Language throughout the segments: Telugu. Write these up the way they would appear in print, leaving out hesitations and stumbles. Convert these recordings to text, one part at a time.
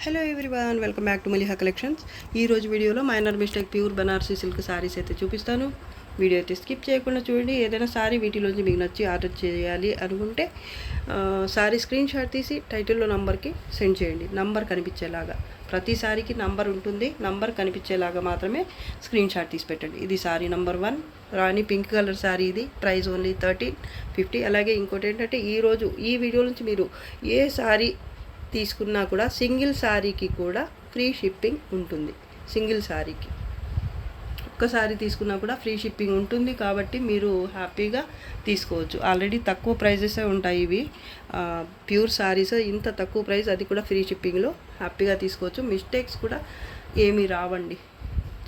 Hello everyone, welcome back to Maliha collections. ఈరోజు వీడియోలో minor mistake pure Banarasi silk saris అయితే చూపిస్తాను. వీడియో అయితే స్కిప్ చేయకుండా చూడండి. ఏదైనా సారీ వీటిలోంచి మీకు నచ్చి ఆర్డర్ చేయాలి అనుకుంటే సారీ స్క్రీన్ షాట్ తీసి టైటిల్లో నంబర్కి సెండ్ చేయండి. నంబర్ కనిపించేలాగా, ప్రతి సారీకి నంబర్ ఉంటుంది. నంబర్ కనిపించేలాగా మాత్రమే స్క్రీన్ షాట్ తీసి పెట్టండి. ఇది సారీ నెంబర్ 1 రాణి పింక్ కలర్ సారీ. ఇది ప్రైస్ ఓన్లీ 1350. అలాగే ఇంకోటి ఏంటంటే ఈరోజు ఈ వీడియో నుంచి మీరు ఏ సారీ తీసుకున్నా కూడా సింగిల్ శారీకి కూడా ఫ్రీ షిప్పింగ్ ఉంటుంది. సింగిల్ శారీకి ఒక్క శారీ తీసుకున్నా కూడా ఫ్రీ షిప్పింగ్ ఉంటుంది. కాబట్టి మీరు హ్యాపీగా తీసుకోవచ్చు. ఆల్రెడీ తక్కువ ప్రైజెసే ఉంటాయి ఇవి ప్యూర్ శారీస్. ఇంత తక్కువ ప్రైస్, అది కూడా ఫ్రీ షిప్పింగ్లో హ్యాపీగా తీసుకోవచ్చు. మిస్టేక్స్ కూడా ఏమీ రావండి.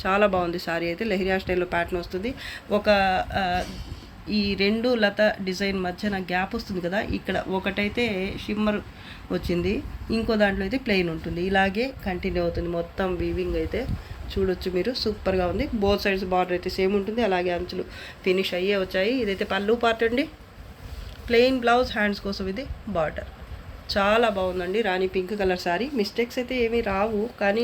చాలా బాగుంది శారీ అయితే. లెహరియా స్టైల్లో ప్యాటర్న్ వస్తుంది. ఒక ఈ రెండు లత డిజైన్ మధ్యన గ్యాప్ వస్తుంది కదా, ఇక్కడ ఒకటైతే షిమ్మర్ వచ్చింది, ఇంకో దాంట్లో అయితే ప్లెయిన్ ఉంటుంది. ఇలాగే కంటిన్యూ అవుతుంది మొత్తం వీవింగ్ అయితే. చూడొచ్చు మీరు, సూపర్గా ఉంది. బోత్ సైడ్స్ బార్డర్ అయితే సేమ్ ఉంటుంది. అలాగే అంచులు ఫినిష్ అయ్యే వచ్చాయి. ఇదైతే పళ్ళు పార్ట్ అండి. ప్లెయిన్ బ్లౌజ్, హ్యాండ్స్ కోసం ఇది బార్డర్. చాలా బాగుందండి రాణి పింక్ కలర్ శారీ. మిస్టేక్స్ అయితే ఏమీ రావు, కానీ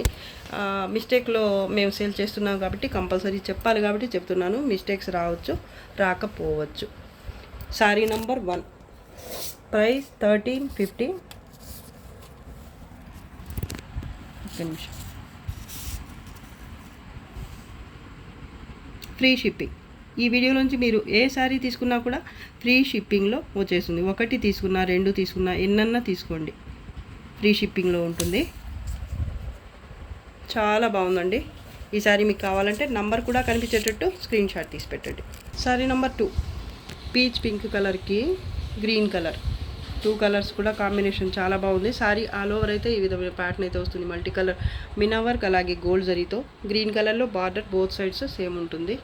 మిస్టేక్లో మేము సేల్ చేస్తున్నాం కాబట్టి కంపల్సరీ చెప్పాలి కాబట్టి చెప్తున్నాను. మిస్టేక్స్ రావచ్చు, రాకపోవచ్చు. Sari number 1 price 1350. నిమిషం. Free shipping. ఈ వీడియో నుంచి మీరు ఏ శారీ తీసుకున్నా కూడా ఫ్రీ షిప్పింగ్లో వచ్చేస్తుంది. ఒకటి తీసుకున్నా, 2 తీసుకున్నా, ఎన్నన్నా తీసుకోండి, ఫ్రీ షిప్పింగ్లో ఉంటుంది. చాలా బాగుందండి ఈ శారీ. మీకు కావాలంటే నంబర్ కూడా కనిపించేటట్టు స్క్రీన్ షాట్ తీసి పెట్టండి. శారీ నెంబర్ 2 పీచ్ పింక్ కలర్కి గ్రీన్ కలర్, 2 కలర్స్ కూడా కాంబినేషన్ చాలా బాగుంది. శారీ ఆల్ ఓవర్ అయితే ఈ విధమైన ప్యాటర్న్ అయితే వస్తుంది. మల్టీ కలర్ మినా వర్క్, అలాగే గోల్డ్ జరీతో గ్రీన్ కలర్లో బార్డర్ బోత్ సైడ్స్ సేమ్ ఉంటుంది.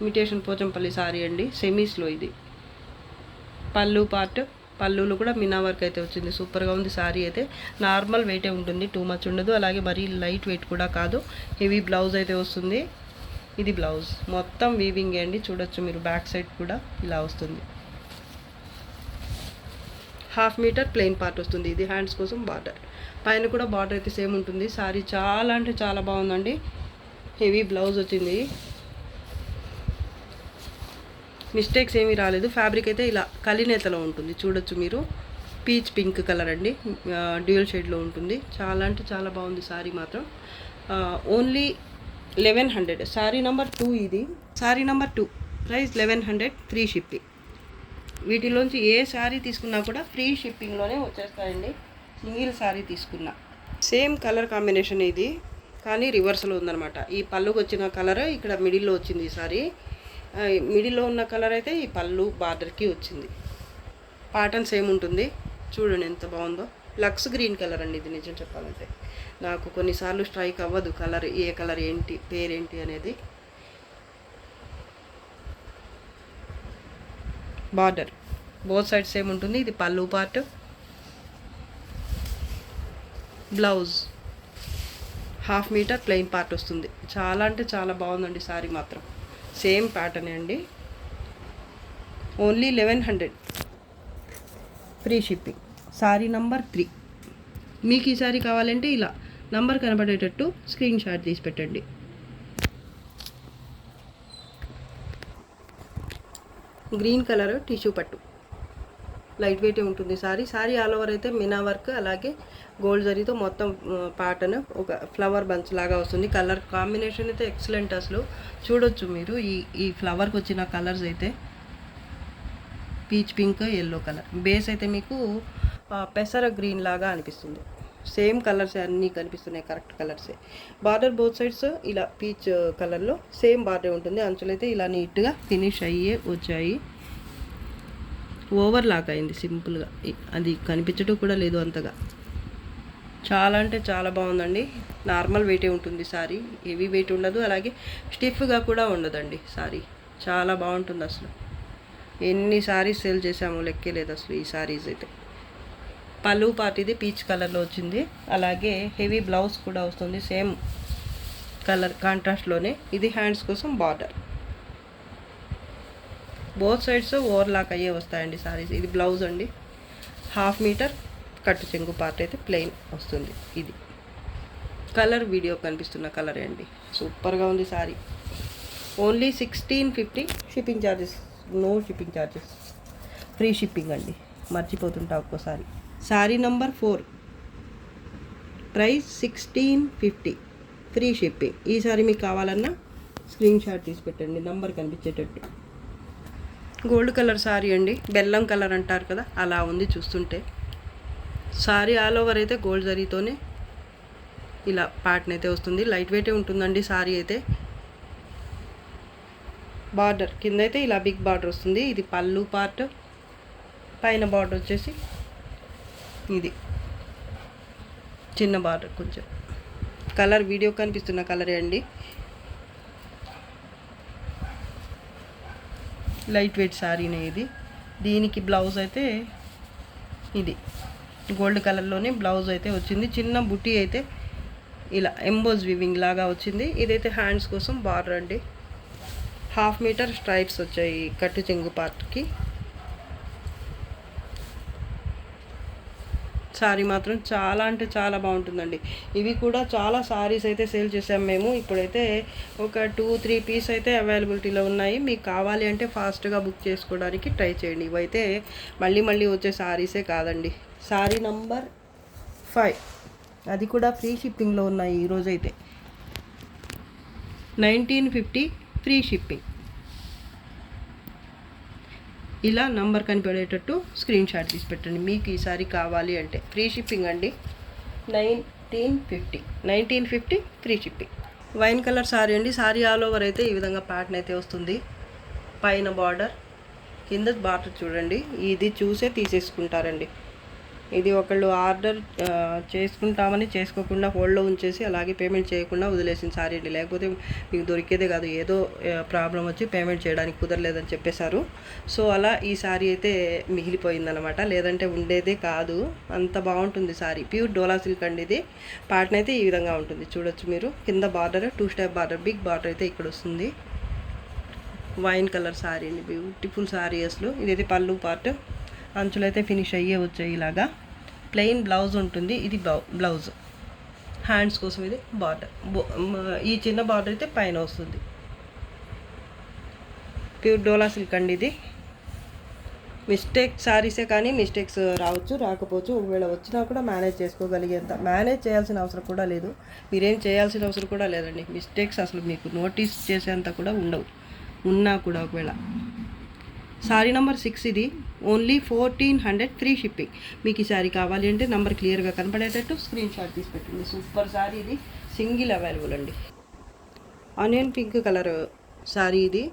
ఇమిటేషన్ పోచంపల్లి సారీ అండి, సెమీస్లో. ఇది పళ్ళు పార్ట్. పళ్ళులో కూడా మినా వర్క్ అయితే వచ్చింది. సూపర్గా ఉంది సారీ అయితే. నార్మల్ వెయిటే ఉంటుంది, టూ మచ్ ఉండదు. అలాగే మరీ లైట్ వెయిట్ కూడా కాదు. హెవీ బ్లౌజ్ అయితే వస్తుంది. ఇది బ్లౌజ్ మొత్తం వీవింగ్ అండి. చూడొచ్చు మీరు, బ్యాక్ సైడ్ కూడా ఇలా వస్తుంది. 1/2 మీటర్ ప్లెయిన్ పార్ట్ వస్తుంది. ఇది హ్యాండ్స్ కోసం బార్డర్. పైన కూడా బార్డర్ అయితే సేమ్ ఉంటుంది. సారీ చాలా అంటే చాలా బాగుందండి. హెవీ బ్లౌజ్ వచ్చింది. మిస్టేక్స్ ఏమీ రాలేదు. ఫ్యాబ్రిక్ అయితే ఇలా కలినేతలో ఉంటుంది. చూడొచ్చు మీరు, పీచ్ పింక్ కలర్ అండి, డ్యూయల్ షేడ్లో ఉంటుంది. చాలా అంటే చాలా బాగుంది సారీ మాత్రం. ఓన్లీ 1100. సారీ నెంబర్ 2 ఇది. Sari number 2 price 1100, free shipping. వీటిలోంచి ఏ శారీ తీసుకున్నా కూడా ఫ్రీ షిప్పింగ్లోనే వచ్చేస్తాయండి. సింగిల్ శారీ తీసుకున్నా. సేమ్ కలర్ కాంబినేషన్ ఇది, కానీ రివర్స్లో ఉందన్నమాట. ఈ పళ్ళుకి వచ్చిన కలర్ ఇక్కడ మిడిల్లో వచ్చింది. ఈ సారీ మిడిల్లో ఉన్న కలర్ అయితే ఈ పళ్ళు బార్డర్కి వచ్చింది. ప్యాటర్న్ సేమ్ ఉంటుంది. చూడండి ఎంత బాగుందో. లక్స్ గ్రీన్ కలర్ అండి ఇది. నిజం చెప్పాలంటే నాకు కొన్నిసార్లు స్ట్రైక్ అవ్వదు కలర్, ఏ కలర్ ఏంటి, పేరేంటి అనేది. బార్డర్ బోత్ సైడ్ సేమ్ ఉంటుంది. ఇది పళ్ళు part. Blouse 1/2 meter plain part వస్తుంది. చాలా అంటే చాలా బాగుందండి సారీ మాత్రం. సేమ్ ప్యాటర్న్ అండి. Only 1100, free shipping. Sari number 3. మీకు ఈ సారీ కావాలంటే ఇలా నంబర్ కనబడేటట్టు స్క్రీన్ షాట్ తీసి పెట్టండి. గ్రీన్ కలర్ టిష్యూ పట్టు, లైట్ వెయిటే ఉంటుంది సారీ. సారీ ఆల్ ఓవర్ అయితే మినా వర్క్, అలాగే గోల్డ్ జరీతో మొత్తం ప్యాటర్న్ ఒక ఫ్లవర్ బంచ్ లాగా వస్తుంది. కలర్ కాంబినేషన్ అయితే ఎక్సలెంట్ అసలు. చూడొచ్చు మీరు, ఈ ఫ్లవర్కి వచ్చిన కలర్స్ అయితే peach pink, yellow colour. Base అయితే మీకు పెసర గ్రీన్ లాగా అనిపిస్తుంది. సేమ్ కలర్స్ అన్నీ కనిపిస్తున్నాయి, కరెక్ట్ కలర్సే. బార్డర్ బోత్ సైడ్స్ ఇలా పీచ్ కలర్లో సేమ్ బార్డర్ ఉంటుంది. అంచులు అయితే ఇలా నీట్గా ఫినిష్ అయ్యే వచ్చాయి. ఓవర్ లాక్ అయింది సింపుల్గా, అది కనిపించడం కూడా లేదు అంతగా. చాలా అంటే చాలా బాగుందండి. నార్మల్ వెయిటే ఉంటుంది సారీ, హెవీ వెయిట్ ఉండదు. అలాగే స్టిఫ్గా కూడా ఉండదండి సారీ. చాలా బాగుంటుంది అసలు. ఎన్ని సారీస్ సేల్ చేసామో లెక్కే లేదు అసలు ఈ సారీస్ అయితే. పళ్ళు పార్ట్ ఇది పీచ్ కలర్లో వచ్చింది. అలాగే హెవీ బ్లౌజ్ కూడా వస్తుంది సేమ్ కలర్ కాంట్రాస్ట్లోనే. ఇది హ్యాండ్స్ కోసం బార్డర్. బోత్ సైడ్స్ ఓవర్లాక్ అయ్యే వస్తాయండి సారీస్. ఇది బ్లౌజ్ అండి. 1/2 మీటర్ కట్టు చెంగు పార్ట్ అయితే ప్లెయిన్ వస్తుంది. ఇది కలర్ వీడియో కనిపిస్తున్న కలరే అండి. సూపర్గా ఉంది sari. Only 1650 shipping charges. No shipping charges, free shipping అండి. మర్చిపోతుంటా ఒక్కోసారి. Sari number 4, price 1650, free shipping. ఈ సారీ మీకు కావాలన్నా స్క్రీన్ షాట్ తీసి పెట్టండి, నంబర్ కనిపించేటట్టు. గోల్డ్ కలర్ సారీ అండి, బెల్లం కలర్ అంటారు కదా, అలా ఉంది చూస్తుంటే. సారీ ఆల్ ఓవర్ అయితే గోల్డ్ జరీతోనే ఇలా ప్యాటర్న్ అయితే వస్తుంది. లైట్ వెయిటే ఉంటుందండి సారీ అయితే. బార్డర్ కింద అయితే ఇలా బిగ్ బార్డర్ వస్తుంది. ఇది పళ్ళు పార్ట్, పైన బార్డర్ వచ్చేసి ఇది చిన్న బార్డర్ కొంచెం. కలర్ వీడియో కనిపిస్తున్న కలరే అండి. లైట్ వెయిట్ సారీనే ఇది. దీనికి బ్లౌజ్ అయితే ఇది గోల్డ్ కలర్లోనే బ్లౌజ్ అయితే వచ్చింది. చిన్న బుట్టి అయితే ఇలా ఎంబోజ్ వివింగ్ లాగా వచ్చింది. ఇదైతే హ్యాండ్స్ కోసం బార్డర్ అండి. 1/2 మీటర్ స్ట్రైప్స్ వచ్చాయి కట్టు చెంగు పార్ట్కి. సారీ మాత్రం చాలా అంటే చాలా బాగుంటుందండి. ఇవి కూడా చాలా సారీస్ అయితే సేల్ చేసాం మేము. ఇప్పుడైతే ఒక 2-3 పీస్ అయితే అవైలబిలిటీలో ఉన్నాయి. మీకు కావాలి అంటే ఫాస్ట్గా బుక్ చేసుకోవడానికి ట్రై చేయండి. ఇవైతే మళ్ళీ మళ్ళీ వచ్చే సారీసే కాదండి. సారీ నంబర్ 5, అది కూడా ఫ్రీ షిప్పింగ్లో ఉన్నాయి ఈరోజైతే. 1950 ఫ్రీ షిప్పింగ్. ఇలా నంబర్ కనిపడేటట్టు స్క్రీన్ షాట్ తీసి పెట్టండి మీకు ఈ సారీ కావాలి అంటే. ఫ్రీ షిప్పింగ్ అండి. 1950 free shipping. Wine colour sari అండి. సారీ ఆల్ ఓవర్ అయితే ఈ విధంగా ప్యాటర్న్ అయితే వస్తుంది. పైన బార్డర్, కింద బార్డర్ చూడండి. ఇది చూసే తీసేసుకుంటారండి. ఇది ఒకళ్ళు ఆర్డర్ చేసుకుంటామని చేసుకోకుండా హోల్డ్లో ఉంచేసి అలాగే పేమెంట్ చేయకుండా వదిలేసిన సారీ అండి. లేకపోతే మీకు దొరికేదే కాదు, ఏదో ప్రాబ్లం వచ్చి పేమెంట్ చేయడానికి కుదరలేదని చెప్పేశారు. సో అలా ఈ సారీ అయితే మిగిలిపోయిందనమాట, లేదంటే ఉండేదే కాదు. అంత బాగుంటుంది సారీ. ప్యూర్ డోలా సిల్క్ అండి ఇది. ప్యాటర్న్ అయితే ఈ విధంగా ఉంటుంది చూడొచ్చు మీరు. కింద border 2 step border, big border అయితే ఇక్కడ వస్తుంది. వైన్ కలర్ సారీ అండి, బ్యూటిఫుల్ సారీ అసలు. ఇదైతే పళ్ళు పార్ట్, అంచులు అయితే ఫినిష్ అయ్యే వచ్చాయి. ఇలాగా ప్లెయిన్ బ్లౌజ్ ఉంటుంది. ఇది బ్లౌజ్. హ్యాండ్స్ కోసం ఇది బార్డర్. ఈ చిన్న బార్డర్ అయితే పైన వస్తుంది. ప్యూర్ డోలా సిల్క్ అండి ఇది. మిస్టేక్ సారీసే కానీ మిస్టేక్స్ రావచ్చు, రాకపోవచ్చు. ఒకవేళ వచ్చినా కూడా మేనేజ్ చేసుకోగలిగేంత, మేనేజ్ చేయాల్సిన అవసరం కూడా లేదు. మీరేం చేయాల్సిన అవసరం కూడా లేదండి. మిస్టేక్స్ అసలు మీకు నోటీస్ చేసేంత కూడా ఉండవు. ఉన్నా కూడా ఒకవేళ. సారీ నంబర్ 6 ఇది. Only 1400 free shipping. మీకు ఈ సారీ కావాలి అంటే నంబర్ క్లియర్గా కనపడేటట్టు స్క్రీన్ షాట్ తీసి పెట్టండి. సూపర్ సారీ ఇది. సింగిల్ అవైలబుల్ అండి. ఆనియన్ పింక్ కలర్ సారీ ఇది.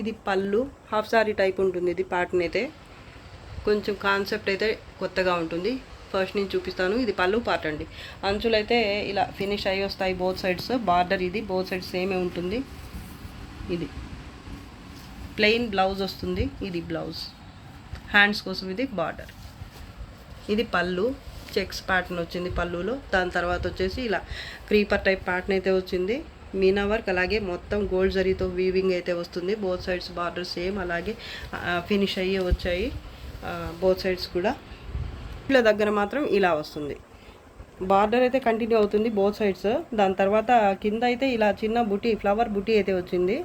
ఇది పళ్ళు, హాఫ్ సారీ టైప్ ఉంటుంది. ఇది ప్యాటర్న్ అయితే కొంచెం కాన్సెప్ట్ అయితే కొత్తగా ఉంటుంది. ఫస్ట్ నేను చూపిస్తాను. ఇది పళ్ళు పార్ట్ అండి. అంచులు అయితే ఇలా ఫినిష్ అయ్యి వస్తాయి బోత్ సైడ్స్. బార్డర్ ఇది బోత్ సైడ్స్ సేమే ఉంటుంది. ఇది ప్లెయిన్ బ్లౌజ్ వస్తుంది. ఇది బ్లౌజ్. హ్యాండ్స్ కోసం ఇది బార్డర్. ఇది పళ్ళు, చెక్స్ ప్యాటర్న్ వచ్చింది పళ్ళులో. దాని తర్వాత వచ్చేసి ఇలా క్రీపర్ టైప్ ప్యాటర్న్ అయితే వచ్చింది. మీనా వర్క్, అలాగే మొత్తం గోల్డ్ జరీతో వీవింగ్ అయితే వస్తుంది. బోత్ సైడ్స్ బార్డర్ సేమ్ అలాగే ఫినిష్ అయ్యే వచ్చాయి బోత్ సైడ్స్ కూడా. ఇలా దగ్గర మాత్రం ఇలా వస్తుంది. బార్డర్ అయితే కంటిన్యూ అవుతుంది బోత్ సైడ్స్. దాని తర్వాత కింద అయితే ఇలా చిన్న బుటీ, ఫ్లవర్ బుటీ అయితే వచ్చింది.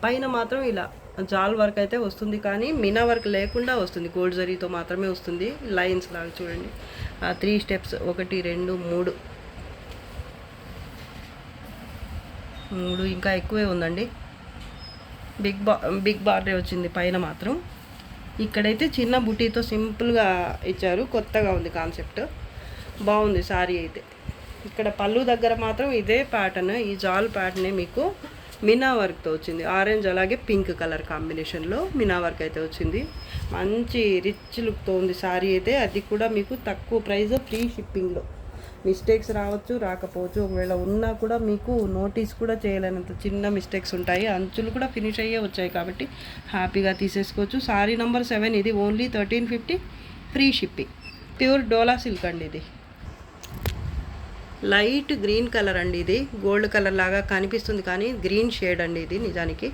పైన మాత్రం ఇలా జాల్ వర్క్ అయితే వస్తుంది, కానీ మీనా వర్క్ లేకుండా వస్తుంది. గోల్డ్ జరీతో మాత్రమే వస్తుంది. లైన్స్ లాగా చూడండి. 3 స్టెప్స్, 1 2 3 ఇంకా ఎక్కువే ఉందండి. బిగ్ బార్డర్ వచ్చింది పైన మాత్రం. ఇక్కడైతే చిన్న బుటీతో సింపుల్గా ఇచ్చారు. కొత్తగా ఉంది కాన్సెప్ట్, బాగుంది సారీ అయితే. ఇక్కడ పళ్ళు దగ్గర మాత్రం ఇదే ప్యాటర్న్, ఈ జాల్ ప్యాటర్నే మీకు మీనా వర్క్తో వచ్చింది. ఆరెంజ్ అలాగే పింక్ కలర్ కాంబినేషన్లో మీనా వర్క్ అయితే వచ్చింది. మంచి రిచ్ లుక్తో ఉంది సారీ అయితే. అది కూడా మీకు తక్కువ ప్రైస్, ఫ్రీ షిప్పింగ్లో. మిస్టేక్స్ రావచ్చు, రాకపోవచ్చు. ఒకవేళ ఉన్నా కూడా మీకు నోటీస్ కూడా చేయలేనంత చిన్న మిస్టేక్స్ ఉంటాయి. అంచులు కూడా ఫినిష్ అయ్యే వచ్చాయి కాబట్టి హ్యాపీగా తీసేసుకోవచ్చు. సారీ నంబర్ 7 ఇది. Only 1350 free shipping. ప్యూర్ డోలా సిల్క్ అండి ఇది. లైట్ గ్రీన్ కలర్ అండి ఇది. గోల్డ్ కలర్ లాగా కనిపిస్తుంది కానీ గ్రీన్ షేడ్ అండి ఇది. నిజానికి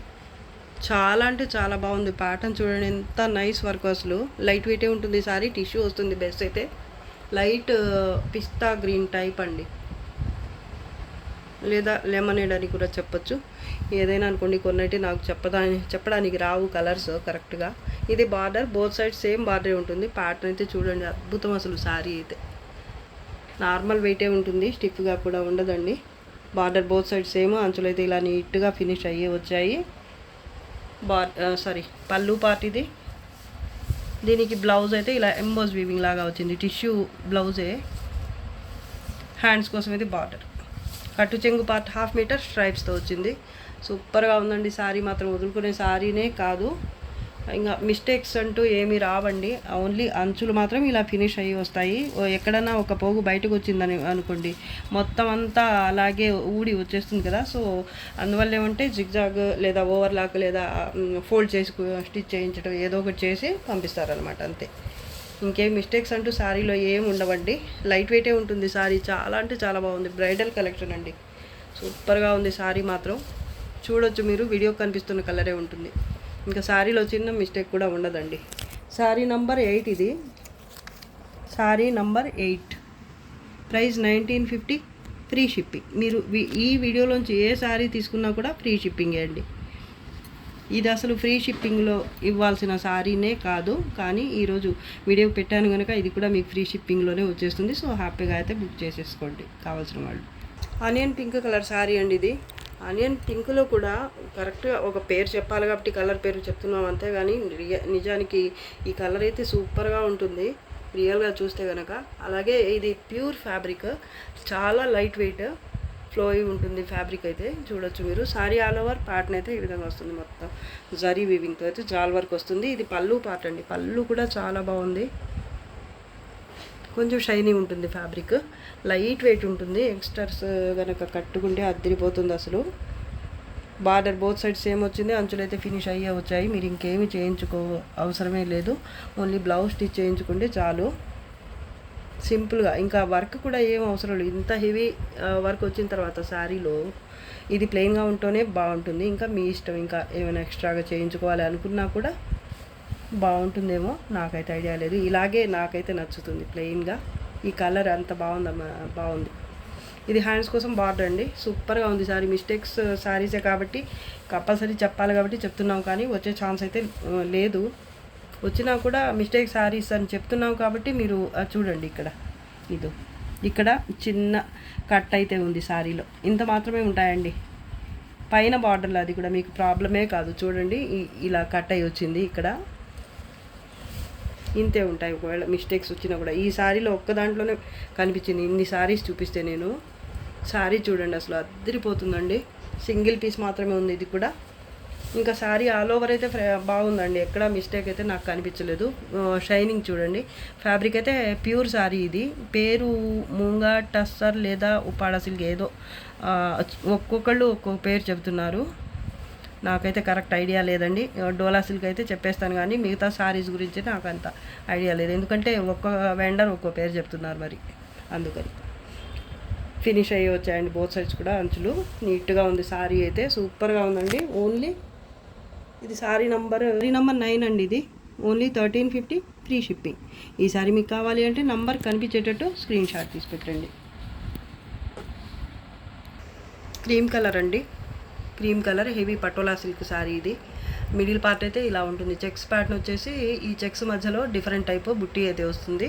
చాలా అంటే చాలా బాగుంది. ప్యాటర్న్ చూడండి ఎంత నైస్ వర్క్ అసలు. లైట్ వెయిటే ఉంటుంది సారీ. టిష్యూ వస్తుంది బెస్ట్ అయితే. లైట్ పిస్తా గ్రీన్ టైప్ అండి. లేదా లెమనేడ్ అని కూడా చెప్పొచ్చు. ఏదైనా అనుకోండి, కొన్నైతే నాకు చెప్పడానికి రావు కలర్స్ కరెక్ట్గా. ఇది border both side same border ఉంటుంది. ప్యాటర్న్ అయితే చూడండి అద్భుతం అసలు. శారీ అయితే నార్మల్ వెయిటే ఉంటుంది, స్టిఫ్గా కూడా ఉండదండి. బార్డర్ బోత్ సైడ్ సేమ్, అంచులు అయితే ఇలా నీట్గా ఫినిష్ అయ్యే వచ్చాయి. పళ్ళు పార్ట్ ఇది. దీనికి బ్లౌజ్ అయితే ఇలా ఎంబోజ్ వీవింగ్ లాగా వచ్చింది, టిష్యూ బ్లౌజే. హ్యాండ్స్ కోసం అయితే బార్డర్ కట్టు చెంగు పార్ట్ 1/2 మీటర్ స్ట్రైప్స్తో వచ్చింది. సూపర్గా ఉందండి. శారీ మాత్రం వదులుకునే శారీనే కాదు. ఇంకా మిస్టేక్స్ అంటూ ఏమీ రావండి. ఓన్లీ అంచులు మాత్రం ఇలా ఫినిష్ అయ్యి వస్తాయి. ఎక్కడన్నా ఒక పోగు బయటకు వచ్చిందని అనుకోండి, మొత్తం అంతా అలాగే ఊడి వచ్చేస్తుంది కదా. సో అందువల్ల ఏమంటే జిగ్జాగ్ లేదా ఓవర్లాక్ లేదా ఫోల్డ్ చేసి స్టిచ్ చేయించడం ఏదో ఒకటి చేసి పంపిస్తారనమాట, అంతే. ఇంకేం మిస్టేక్స్ అంటూ శారీలో ఏం ఉండవండి. లైట్ వెయిటే ఉంటుంది శారీ. చాలా అంటే చాలా బాగుంది. బ్రైడల్ కలెక్షన్ అండి. సూపర్గా ఉంది శారీ మాత్రం. చూడొచ్చు మీరు, వీడియో కనిపిస్తున్న కలరే ఉంటుంది. ఇంకా శారీలో చిన్న మిస్టేక్ కూడా ఉండదండి. శారీ నంబర్ 8 ఇది. Sari number 8, price 1950, free shipping. మీరు ఈ వీడియోలోంచి ఏ శారీ తీసుకున్నా కూడా ఫ్రీ షిప్పింగే అండి. ఇది అసలు ఫ్రీ షిప్పింగ్లో ఇవ్వాల్సిన శారీనే కాదు, కానీ ఈరోజు వీడియో పెట్టాను కనుక ఇది కూడా మీకు ఫ్రీ షిప్పింగ్లోనే వచ్చేస్తుంది. సో హ్యాపీగా అయితే బుక్ చేసేసుకోండి కావాల్సిన వాళ్ళు. ఆనియన్ పింక్ కలర్ శారీ అండి ఇది. ఆనియన్ పింక్లో కూడా కరెక్ట్గా ఒక పేరు చెప్పాలి కాబట్టి కలర్ పేరు చెప్తున్నాం, అంతేగాని నిజానికి ఈ కలర్ అయితే సూపర్గా ఉంటుంది రియల్గా చూస్తే కనుక. అలాగే ఇది ప్యూర్ ఫ్యాబ్రిక్, చాలా లైట్ వెయిట్, ఫ్లోయి ఉంటుంది ఫ్యాబ్రిక్ అయితే. చూడొచ్చు మీరు. సారీ ఆల్ ఓవర్ ప్యాటర్న్ అయితే ఈ విధంగా వస్తుంది. మొత్తం జరీ వీవింగ్తో అయితే జాల్ వర్క్ వస్తుంది. ఇది పళ్ళు పార్ట్ అండి. పళ్ళు కూడా చాలా బాగుంది. కొంచెం షైనీ ఉంటుంది ఫ్యాబ్రిక్, లైట్ వెయిట్ ఉంటుంది. యంగ్స్టర్స్ కనుక కట్టుకుంటే అదిరిపోతుంది అసలు. బార్డర్ బోత్ సైడ్ సేమ్ వచ్చింది. అంచులు అయితే ఫినిష్ అయ్యే వచ్చాయి. మీరు ఇంకేమి చేయించుకో అవసరమే లేదు. ఓన్లీ బ్లౌజ్ స్టిచ్ చేయించుకుంటే చాలు సింపుల్గా. ఇంకా వర్క్ కూడా ఏం అవసరం లేదు. ఇంత హెవీ వర్క్ వచ్చిన తర్వాత శారీలో ఇది ప్లెయిన్గా ఉంటేనే బాగుంటుంది. ఇంకా మీ ఇష్టం, ఇంకా ఏమైనా ఎక్స్ట్రాగా చేయించుకోవాలి అనుకున్నా కూడా బాగుంటుందేమో, నాకైతే ఐడియా లేదు. ఇలాగే నాకైతే నచ్చుతుంది ప్లెయిన్గా. ఈ కలర్ అంత బాగుంది. ఇది హ్యాండ్స్ కోసం బార్డర్ అండి. సూపర్గా ఉంది సారీ. మిస్టేక్స్ శారీసే కాబట్టి కంపల్సరీ చెప్పాలి కాబట్టి చెప్తున్నాం, కానీ వచ్చే ఛాన్స్ అయితే లేదు. వచ్చినా కూడా మిస్టేక్ శారీస్ అని చెప్తున్నాం కాబట్టి మీరు చూడండి. ఇక్కడ చిన్న కట్ అయితే ఉంది శారీలో. ఇంత మాత్రమే ఉంటాయండి. పైన బార్డర్లో అది కూడా మీకు ప్రాబ్లమే కాదు. చూడండి, ఇలా కట్ అయ్యి వచ్చింది. ఇక్కడ ఇంతే ఉంటాయి. ఒకవేళ మిస్టేక్స్ వచ్చినా కూడా ఈ శారీలో ఒక్క దాంట్లోనే కనిపించింది. ఇన్ని శారీస్ చూపిస్తే నేను శారీ చూడండి అసలు అదిరిపోతుందండి. సింగిల్ పీస్ మాత్రమే ఉంది ఇది కూడా. ఇంకా శారీ ఆల్ ఓవర్ అయితే బాగుందండి. ఎక్కడ మిస్టేక్ అయితే నాకు కనిపించలేదు. షైనింగ్ చూడండి. ఫ్యాబ్రిక్ అయితే ప్యూర్ శారీ. ఇది పేరు మూంగా టస్సర్ లేదా ఉపాడ సిల్క్ ఏదో ఒక్కొక్కళ్ళు ఒక్కొక్క పేరు చెబుతున్నారు. నాకైతే కరెక్ట్ ఐడియా లేదండి. డోలా సిల్క్ అయితే చెప్పేస్తాను, కానీ మిగతా శారీస్ గురించి నాకు అంత ఐడియా లేదు. ఎందుకంటే ఒక్క వెండర్ ఒక్కో పేరు చెప్తున్నారు, మరి అందుకని. ఫినిష్ అయ్యి వచ్చాయండి బోత్ సైడ్స్ కూడా. అంచులు నీట్గా ఉంది. శారీ అయితే సూపర్గా ఉందండి. ఓన్లీ ఇది శారీ నంబర్ 9 అండి. ఇది ఓన్లీ 1350, ఫ్రీ షిప్పింగ్. ఈ శారీ మీకు కావాలి అంటే నంబర్ కనిపించేటట్టు స్క్రీన్ షాట్ తీసి పెట్టండి. క్రీమ్ కలర్ అండి. Cream colour heavy Patola silk sari ఇది. మిడిల్ పార్ట్ అయితే ఇలా ఉంటుంది. చెక్స్ ప్యాటర్న్ వచ్చేసి ఈ చెక్స్ మధ్యలో డిఫరెంట్ టైప్ బుట్టి అయితే వస్తుంది.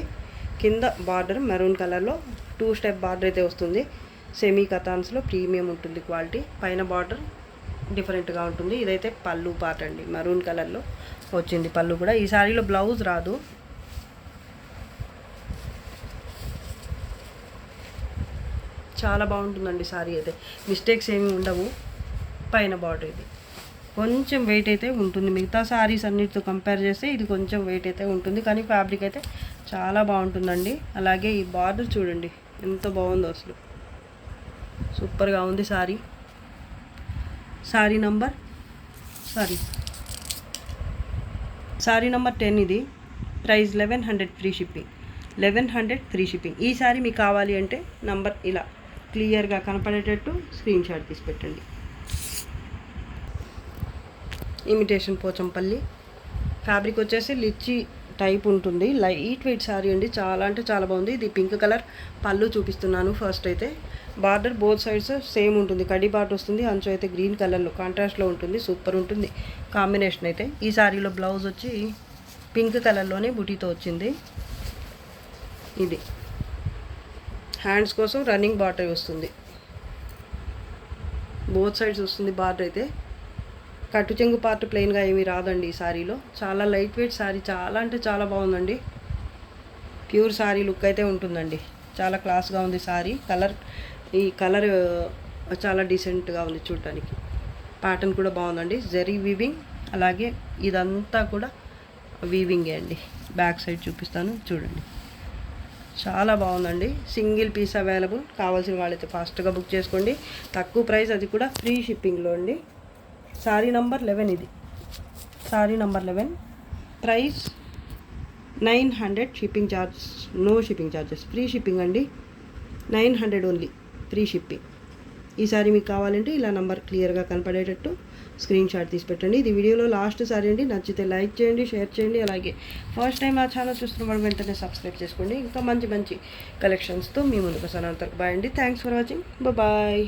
కింద బార్డర్ మెరూన్ కలర్లో 2 స్టెప్ బార్డర్ అయితే వస్తుంది. సెమీ కథాన్స్లో ప్రీమియం ఉంటుంది క్వాలిటీ. పైన బార్డర్ డిఫరెంట్గా ఉంటుంది. ఇదైతే పళ్ళు పార్ట్ అండి. మెరూన్ కలర్లో వచ్చింది పళ్ళు కూడా. ఈ శారీలో బ్లౌజ్ రాదు. చాలా బాగుంటుందండి శారీ అయితే. మిస్టేక్స్ ఏమి ఉండవు. పైన బార్డర్ ఇది కొంచెం వెయిట్ అయితే ఉంటుంది. మిగతా శారీస్ అన్నిటితో కంపేర్ చేస్తే ఇది కొంచెం వెయిట్ అయితే ఉంటుంది, కానీ ఫ్యాబ్రిక్ అయితే చాలా బాగుంటుందండి. అలాగే ఈ బార్డర్ చూడండి ఎంత బాగుందో అసలు. సూపర్గా ఉంది శారీ. శారీ నంబర్ 10 ఇది. Price 1100, free shipping. 1100 free shipping. ఈ శారీ మీకు కావాలి అంటే నంబర్ ఇలా క్లియర్గా కనపడేటట్టు స్క్రీన్ షాట్ తీసి పెట్టండి. ఇమిటేషన్ పోచంపల్లి ఫ్యాబ్రిక్ వచ్చేసి లిచ్చి టైప్ ఉంటుంది. లైట్ వెయిట్ శారీ అండి, చాలా అంటే చాలా బాగుంది. ఇది పింక్ కలర్ పళ్ళు చూపిస్తున్నాను. ఫస్ట్ అయితే బార్డర్ బోత్ సైడ్స్ సేమ్ ఉంటుంది, కడి బార్డర్ వస్తుంది. అంచు అయితే గ్రీన్ కలర్లో కాంట్రాస్ట్లో ఉంటుంది. సూపర్ ఉంటుంది కాంబినేషన్ అయితే. ఈ శారీలో బ్లౌజ్ వచ్చి పింక్ కలర్లోనే బుటీతో వచ్చింది. ఇది హ్యాండ్స్ కోసం రన్నింగ్ బార్డర్ వస్తుంది, బోత్ సైడ్స్ వస్తుంది బార్డర్ అయితే. కట్టు చెంగు పార్ట్ ప్లెయిన్గా ఏమీ రాదండి ఈ శారీలో. చాలా లైట్ వెయిట్ శారీ, చాలా అంటే చాలా బాగుందండి. ప్యూర్ శారీ లుక్ అయితే ఉంటుందండి. చాలా క్లాస్గా ఉంది శారీ. ఈ కలర్ చాలా డీసెంట్గా ఉంది చూడటానికి. ప్యాటర్న్ కూడా బాగుందండి, జరీ వీవింగ్. అలాగే ఇదంతా కూడా వీవింగే అండి. బ్యాక్ సైడ్ చూపిస్తాను చూడండి, చాలా బాగుందండి. Single piece available. కావాల్సిన వాళ్ళైతే ఫాస్ట్గా బుక్ చేసుకోండి. తక్కువ ప్రైస్, అది కూడా ఫ్రీ షిప్పింగ్లో అండి. సారీ నంబర్ 11 ఇది. Sari number 11. Price 900. Shipping charges no shipping charges, free shipping అండి. 900 ఓన్లీ, ఫ్రీ షిప్పింగ్. ఈ సారీ మీకు కావాలంటే ఇలా నంబర్ క్లియర్గా కనపడేటట్టు స్క్రీన్ షాట్ తీసి పెట్టండి. ఇది వీడియోలో లాస్ట్ సారీ అండి. నచ్చితే లైక్ చేయండి, షేర్ చేయండి. అలాగే ఫస్ట్ టైం నా ఛానల్ చూస్తున్న వెంటనే సబ్స్క్రైబ్ చేసుకోండి. ఇంకా మంచి మంచి కలెక్షన్స్తో మీ ముందుకు వస్తాను. అంతవరకు బాయ్ అండి. Thanks for watching. బాయ్.